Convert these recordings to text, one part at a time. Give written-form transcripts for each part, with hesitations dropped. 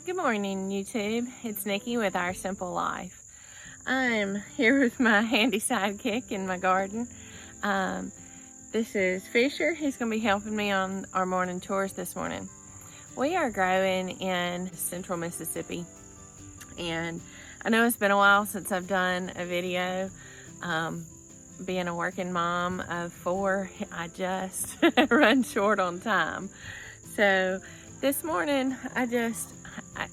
Good morning, YouTube. It's Nikki with Our Simple Life. I'm here with my handy sidekick in my garden. This is Fisher. He's going to be helping me on our morning chores this morning. We are growing in central Mississippi, and I know it's been a while since I've done a video. Being a working mom of 4, I just run short on time. So this morning,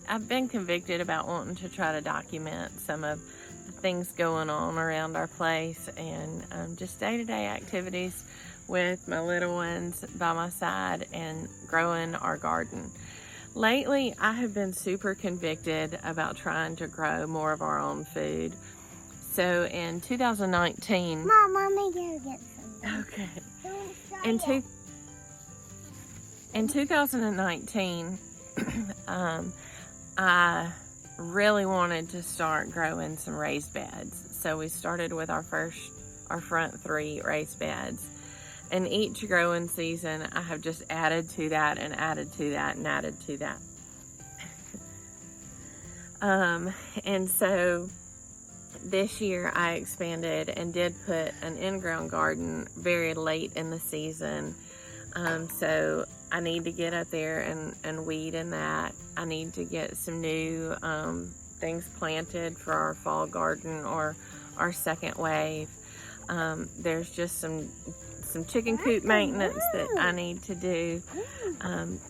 I've been convicted about wanting to try to document some of the things going on around our place and just day-to-day activities with my little ones by my side and growing our garden. Lately, I have been super convicted about trying to grow more of our own food. So in 2019... Mom, let me go get some. Okay. In 2019, I really wanted to start growing some raised beds. So we started with our front 3 raised beds. And each growing season, I have just added to that and added to that and added to that. And so this year I expanded and did put an in-ground garden very late in the season. So I need to get up there and weed in that. I need to get some new things planted for our fall garden or our second wave. There's just some chicken coop maintenance that I need to do.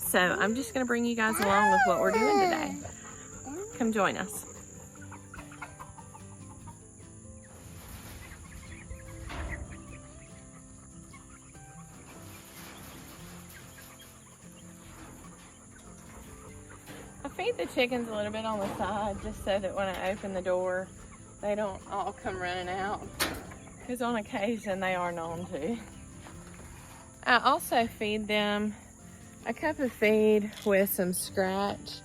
So I'm just going to bring you guys along with what we're doing today. Come join us. I feed the chickens a little bit on the side just so that when I open the door, they don't all come running out, because on occasion they are known to. I also feed them a cup of feed with some scratch.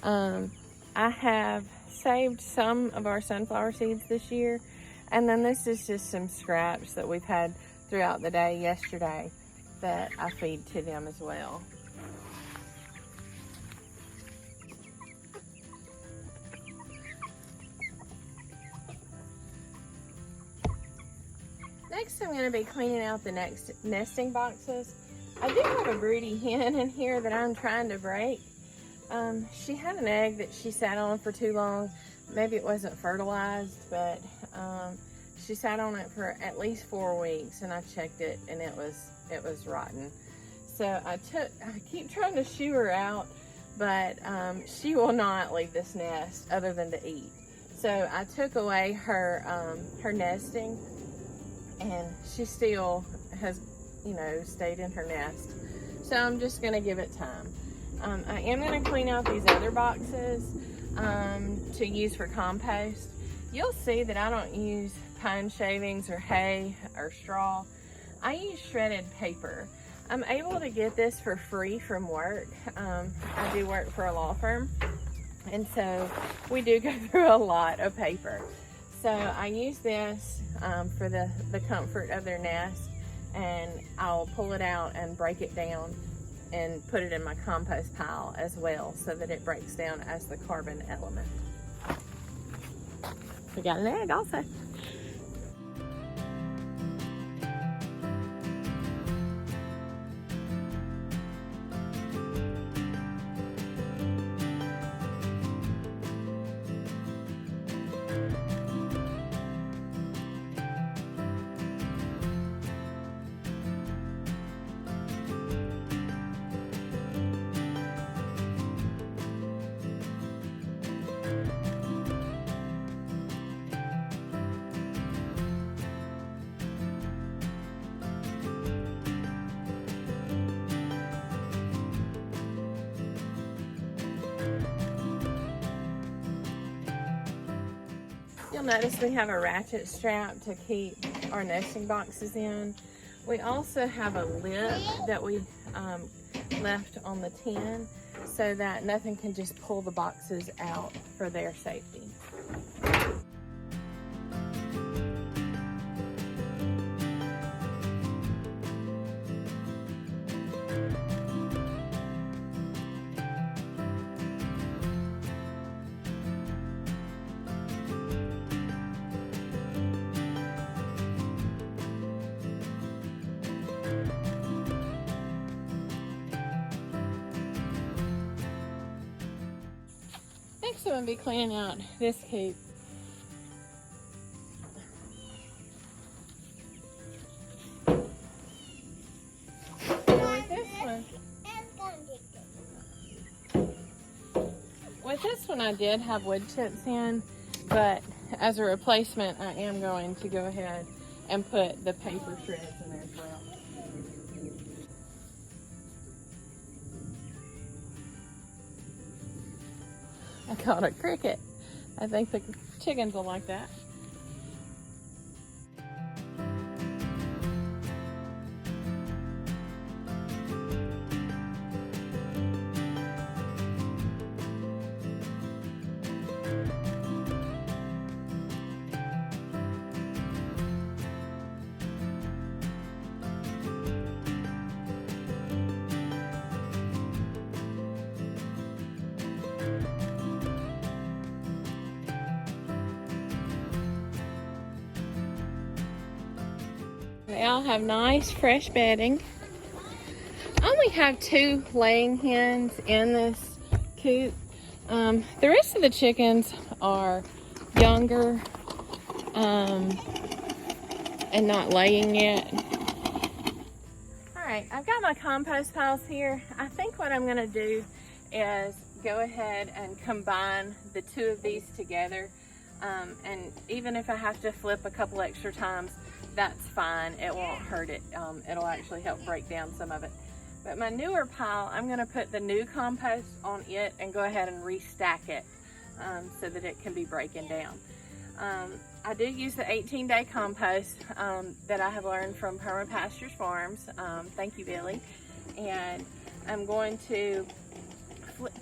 I have saved some of our sunflower seeds this year, and then this is just some scraps that we've had throughout the day yesterday that I feed to them as well. Next, I'm going to be cleaning out the next nesting boxes. I do have a broody hen in here that I'm trying to break. She had an egg that she sat on for too long. Maybe it wasn't fertilized, but she sat on it for at least 4 weeks, and I checked it and it was rotten. So I keep trying to shoo her out, but she will not leave this nest other than to eat. So I took away her nesting, and she still has, stayed in her nest. So I'm just gonna give it time. I am gonna clean out these other boxes to use for compost. You'll see that I don't use pine shavings or hay or straw. I use shredded paper. I'm able to get this for free from work. I do work for a law firm, and so we do go through a lot of paper. So I use this for the comfort of their nest, and I'll pull it out and break it down and put it in my compost pile as well, so that it breaks down as the carbon element. We got an egg also. You'll notice we have a ratchet strap to keep our nesting boxes in. We also have a lip that we left on the tin so that nothing can just pull the boxes out for their safety. Next I'm going to be cleaning out this coop. With this one I did have wood chips in, but as a replacement I am going to go ahead and put the paper shreds in there as well. I caught a cricket. I think the chickens will like that. They all have nice fresh bedding. I only have 2 laying hens in this coop. The rest of the chickens are younger and not laying yet. Alright, I've got my compost piles here. I think what I'm going to do is go ahead and combine the 2 of these together. And even if I have to flip a couple extra times, that's fine. It won't hurt it. It'll actually help break down some of it. But my newer pile, I'm going to put the new compost on it and go ahead and restack it so that it can be breaking down. I do use the 18-day compost that I have learned from Permapastures Farms. Thank you, Billy. And I'm going to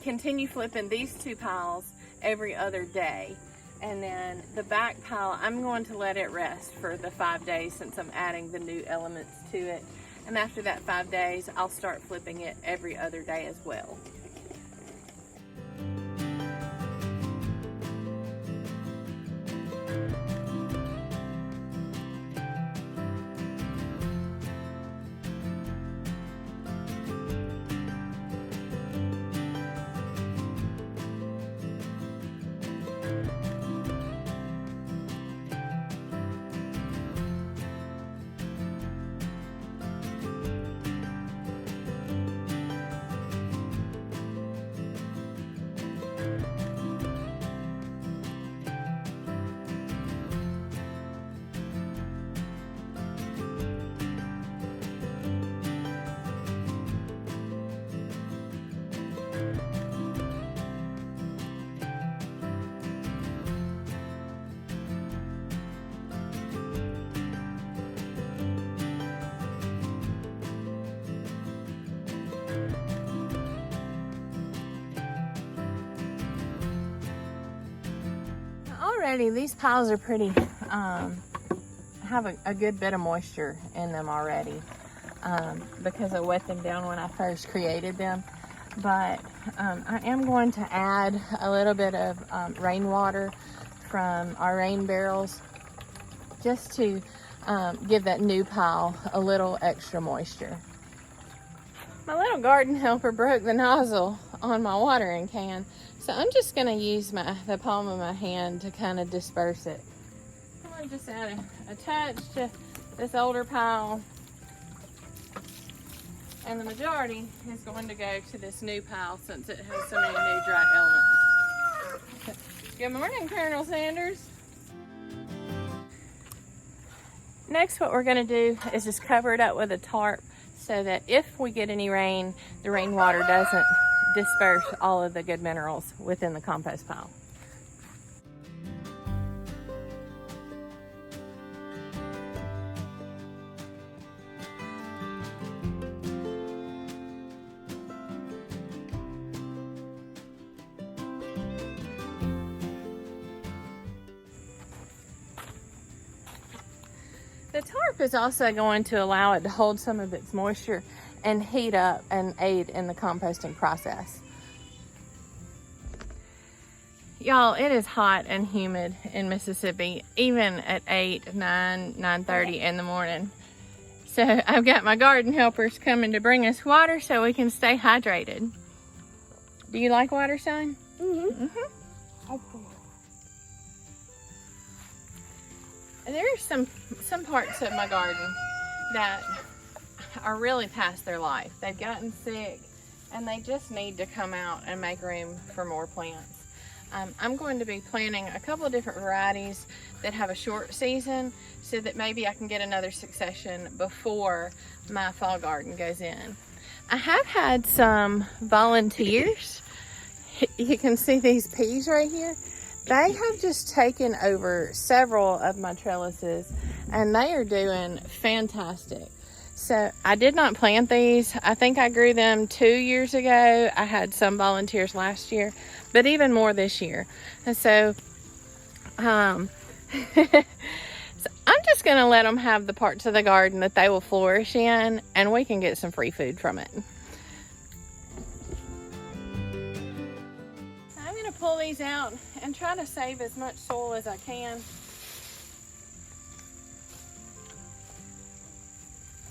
continue flipping these 2 piles every other day. And then the back pile, I'm going to let it rest for the 5 days since I'm adding the new elements to it. And after that 5 days, I'll start flipping it every other day as well. Already, these piles are pretty, have a good bit of moisture in them already because I wet them down when I first created them. But I am going to add a little bit of rainwater from our rain barrels just to give that new pile a little extra moisture. My little garden helper broke the nozzle on my watering can, so I'm just going to use the palm of my hand to kind of disperse it. I'm going to just add a touch to this older pile, and the majority is going to go to this new pile since it has so many new dry elements. Good morning, Colonel Sanders. Next, what we're going to do is just cover it up with a tarp so that if we get any rain, the rainwater doesn't disperse all of the good minerals within the compost pile. The tarp is also going to allow it to hold some of its moisture and heat up and aid in the composting process. Y'all, it is hot and humid in Mississippi, even at 8, 9, 9:30 in the morning. So I've got my garden helpers coming to bring us water so we can stay hydrated. Do you like water, son? Mm-hmm. Mm-hmm. There are some parts of my garden that are really past their life. They've gotten sick and they just need to come out and make room for more plants. I'm going to be planting a couple of different varieties that have a short season so that maybe I can get another succession before my fall garden goes in. I have had some volunteers. You can see these peas right here. They have just taken over several of my trellises and they are doing fantastic. So I did not plant these. I think I grew them 2 years ago. I had some volunteers last year, but even more this year. And so, so I'm just going to let them have the parts of the garden that they will flourish in, and we can get some free food from it. I'm going to pull these out and try to save as much soil as I can.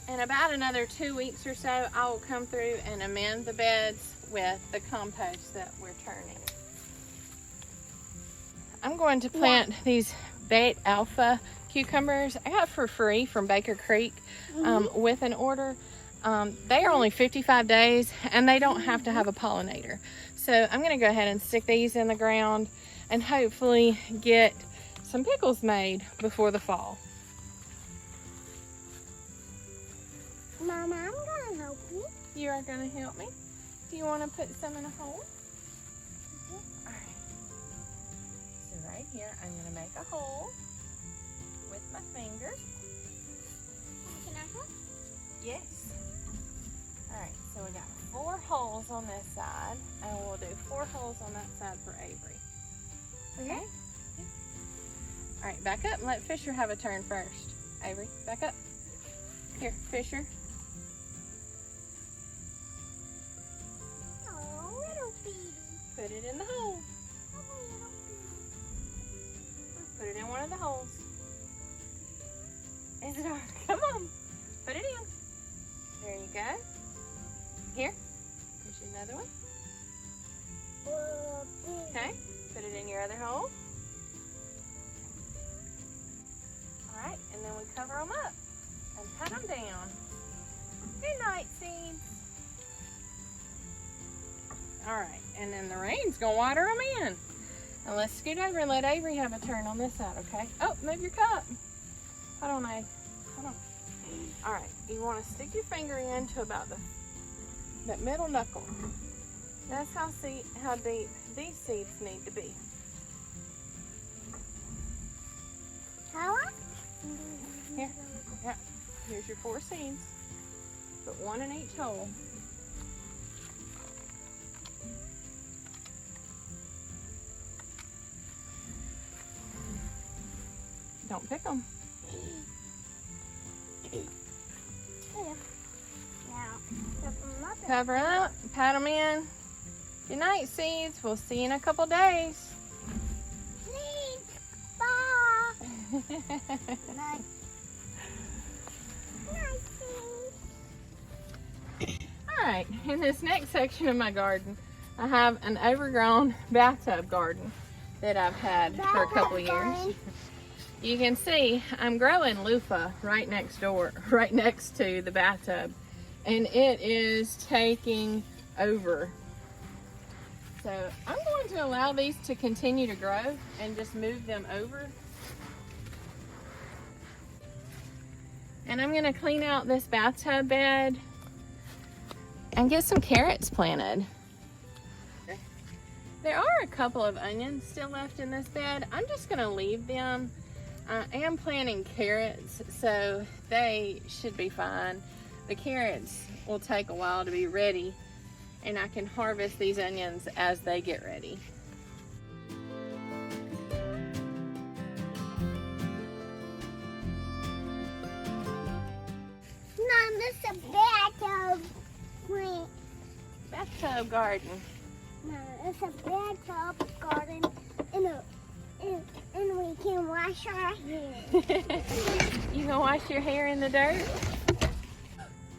In about another 2 weeks or so, I will come through and amend the beds with the compost that we're turning. I'm going to plant these Bait Alpha cucumbers I got for free from Baker Creek with an order. They are only 55 days and they don't have to have a pollinator. So I'm going to go ahead and stick these in the ground and hopefully get some pickles made before the fall. Mama, I'm gonna help you. You are going to help me? Do you want to put some in a hole? All right. So right here, I'm going to make a hole with my finger. Can I help? Yes. All right, so we got 4 holes on this side, and we'll do 4 holes on that side for Avery. Okay? All right, back up and let Fisher have a turn first. Avery, back up. Here, Fisher. Put it in the hole. Put it in one of the holes. Is it hard? Come on. Put it in. There you go. Here. Here's another one. Okay. Put it in your other hole. Alright. And then we cover them up and pat them down. Good night, seeds. Alright, and then the rain's gonna water them in. Now let's scoot over and let Avery have a turn on this side, okay? Oh, move your cup. Hold on, Avery. Hold on. Alright, you want to stick your finger in to about that middle knuckle. That's how deep these seeds need to be. How? Here, yeah. Here's your 4 seeds. Put 1 in each hole. Don't pick them. Cover up, pat them in. Good night, seeds. We'll see you in a couple days. Thanks. Bye. Night. Night, seeds. All right, in this next section of my garden, I have an overgrown bathtub garden that I've had for a couple of years. You can see I'm growing loofah right next to the bathtub, and it is taking over. So I'm going to allow these to continue to grow and just move them over. And I'm going to clean out this bathtub bed and get some carrots planted. There are a couple of onions still left in this bed. I'm just going to leave them. I am planting carrots, so they should be fine. The carrots will take a while to be ready, and I can harvest these onions as they get ready. Mom, this is a bathtub plant. Bathtub garden. Mom, it's a bathtub garden, and we can wash our hair. You gonna wash your hair in the dirt?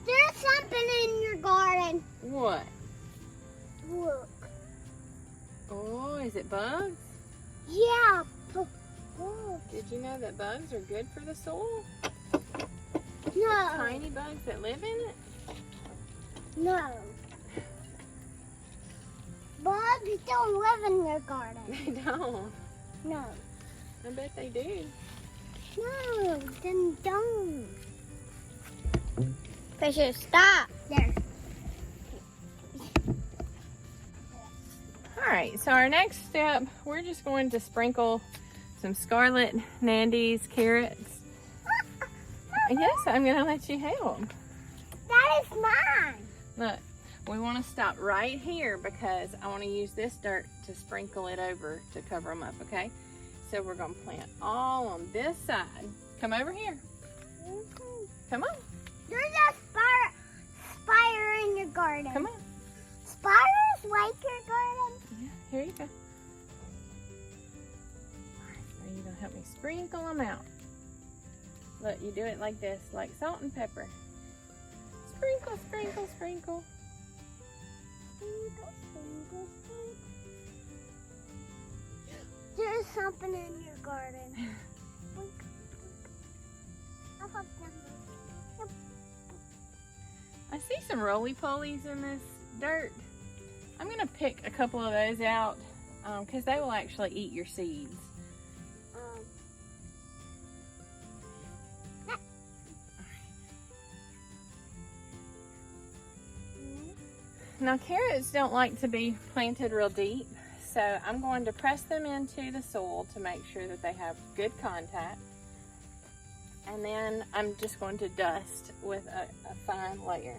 There's something in your garden. What? Look. Oh, is it bugs? Yeah. Did you know that bugs are good for the soil? No. Tiny bugs that live in it? No. Bugs don't live in your garden. They don't. No. I bet they do. No, then don't. Fisher, stop. There. All right, so our next step, we're just going to sprinkle some scarlet Nandy's carrots. Yes, I'm gonna let you help. That is mine. Look, we want to stop right here because I want to use this dirt to sprinkle it over to cover them up, okay? So we're gonna plant all on this side. Come over here. Come on. There's a spider in your garden. Come on. Spiders like your garden? Yeah, here you go. All right, now you're gonna help me sprinkle them out. Look, you do it like this, like salt and pepper. Sprinkle, sprinkle, sprinkle. Sprinkle, sprinkle, sprinkle. There's something in your garden. I see some roly-polies in this dirt. I'm gonna pick a couple of those out because they will actually eat your seeds. Now carrots don't like to be planted real deep, so I'm going to press them into the soil to make sure that they have good contact. And then I'm just going to dust with a fine layer.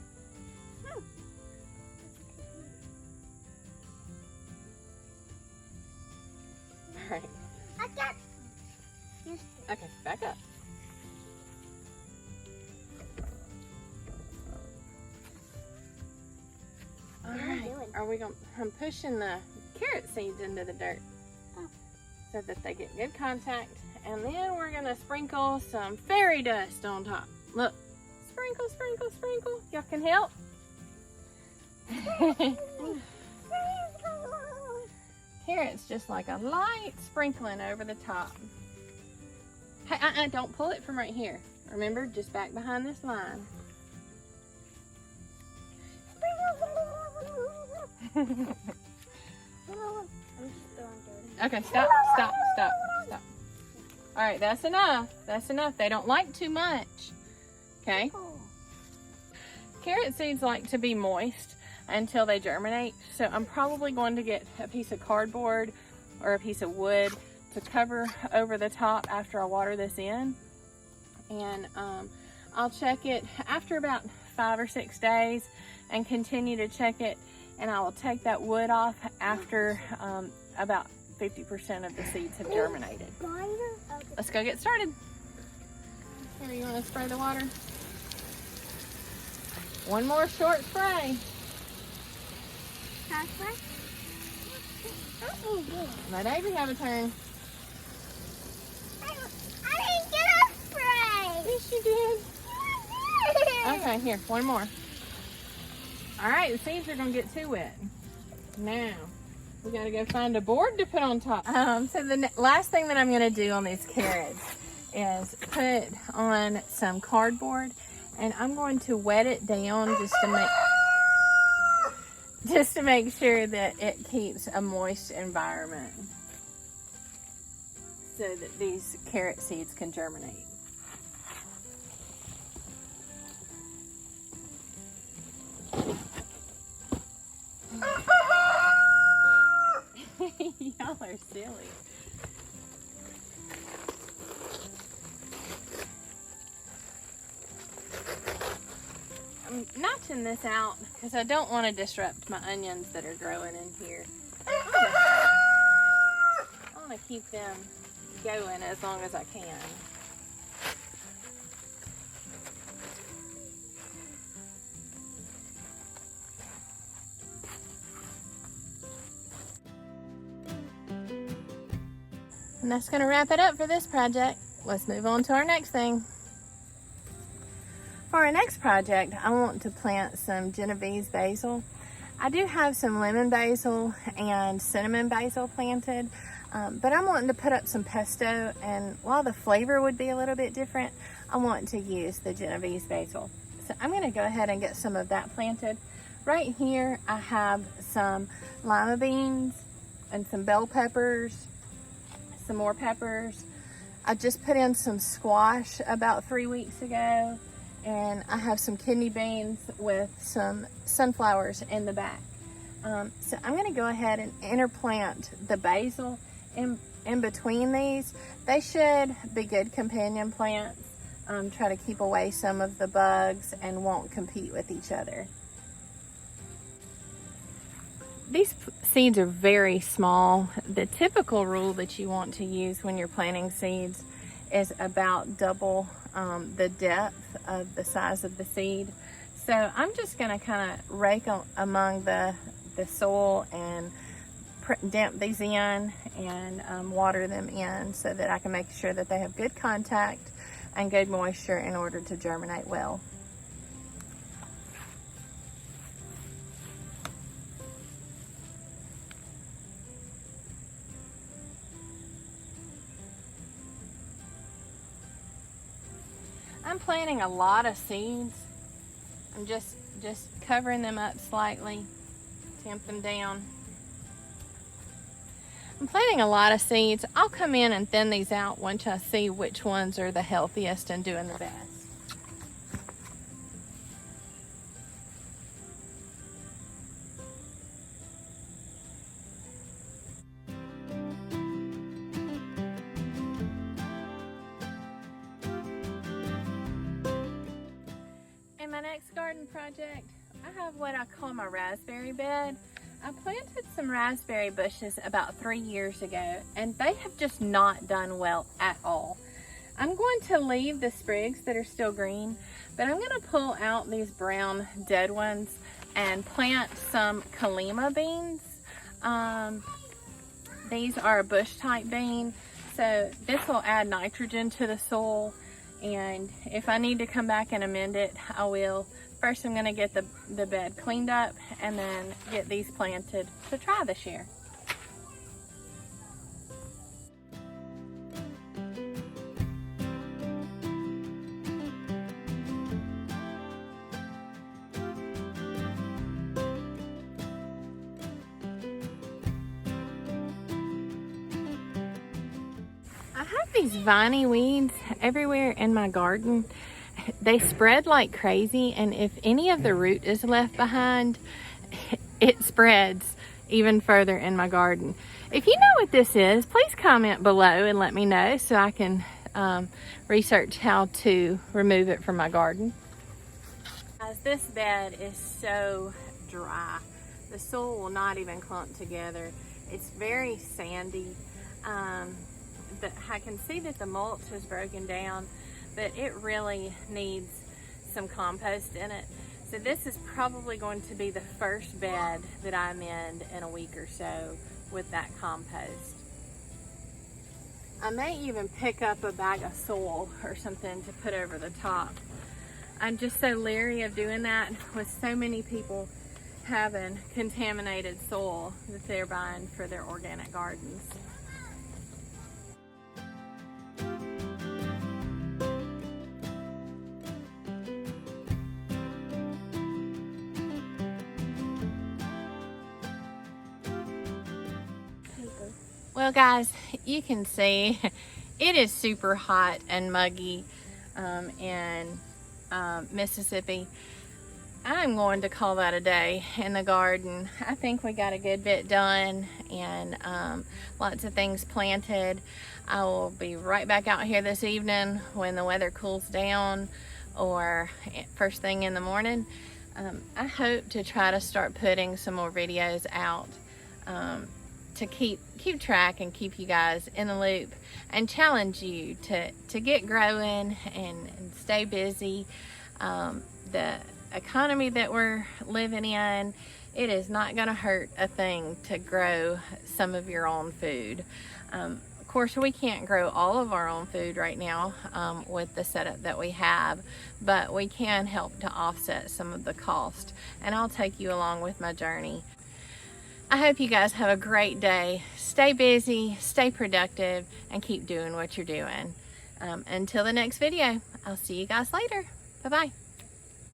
All right. Okay, back up. All right. I'm pushing the carrot seeds into the dirt so that they get good contact. And then we're gonna sprinkle some fairy dust on top. Look, sprinkle, sprinkle, sprinkle. Y'all can help. Carrots just like a light sprinkling over the top. Hey, don't pull it from right here. Remember, just back behind this line. Okay, stop. All right, that's enough. That's enough. They don't like too much. Okay. Carrot seeds like to be moist until they germinate. So I'm probably going to get a piece of cardboard or a piece of wood to cover over the top after I water this in. And I'll check it after about 5 or 6 days and continue to check it. And I will take that wood off after about 50% of the seeds have germinated. Let's go get started. Here, you want to spray the water? One more short spray. Let Avery have a turn. I didn't get a spray. Yes, you did. Okay, here, one more. All right, the seeds are gonna get too wet. Now, we gotta go find a board to put on top. So the last thing that I'm gonna do on these carrots is put on some cardboard, and I'm going to wet it down just to make sure that it keeps a moist environment so that these carrot seeds can germinate. Y'all are silly. I'm notching this out because I don't want to disrupt my onions that are growing in here. I want to keep them going as long as I can. And that's going to wrap it up for this project. Let's move on to our next thing. For our next project, I want to plant some Genovese basil. I do have some lemon basil and cinnamon basil planted, but I'm wanting to put up some pesto, and while the flavor would be a little bit different, I want to use the Genovese basil. So I'm gonna go ahead and get some of that planted. Right here, I have some lima beans and some bell peppers, some more peppers. I just put in some squash about 3 weeks ago, and I have some kidney beans with some sunflowers in the back. So I'm gonna go ahead and interplant the basil in between these. They should be good companion plants. Try to keep away some of the bugs and won't compete with each other. These seeds are very small. The typical rule that you want to use when you're planting seeds is about double the depth of the size of the seed. So I'm just gonna kind of rake among the soil and damp these in and water them in so that I can make sure that they have good contact and good moisture in order to germinate well. I'm planting a lot of seeds. I'm just covering them up slightly, tamp them down. I'm planting a lot of seeds. I'll come in and thin these out once I see which ones are the healthiest and doing the best. In my next garden project, I have what I call my raspberry bed. I planted some raspberry bushes about 3 years ago, and they have just not done well at all. I'm going to leave the sprigs that are still green, but I'm going to pull out these brown dead ones and plant some Kalima beans. These are a bush type bean, so this will add nitrogen to the soil, and if I need to come back and amend it, I will. First, I'm gonna get the bed cleaned up and then get these planted to try this year. I have these viney weeds everywhere in my garden. They spread like crazy, and if any of the root is left behind, it spreads even further in my garden. If you know what this is, please comment below and let me know so I can research how to remove it from my garden. Guys, this bed is so dry. The soil will not even clump together. It's very sandy. I can see that the mulch has broken down, but it really needs some compost in it. So this is probably going to be the first bed that I amend in a week or so with that compost. I may even pick up a bag of soil or something to put over the top. I'm just so leery of doing that with so many people having contaminated soil that they're buying for their organic gardens. Well guys, you can see it is super hot and muggy in Mississippi. I'm going to call that a day in the garden. I think we got a good bit done and lots of things planted. I will be right back out here this evening when the weather cools down or first thing in the morning. I hope to try to start putting some more videos out to keep track and keep you guys in the loop and challenge you to get growing and stay busy. The economy that we're living in, it is not going to hurt a thing to grow some of your own food. Of course, we can't grow all of our own food right now with the setup that we have, but we can help to offset some of the cost, and I'll take you along with my journey. I hope you guys have a great day. Stay busy, stay productive, and keep doing what you're doing. Until the next video, I'll see you guys later. Bye-bye.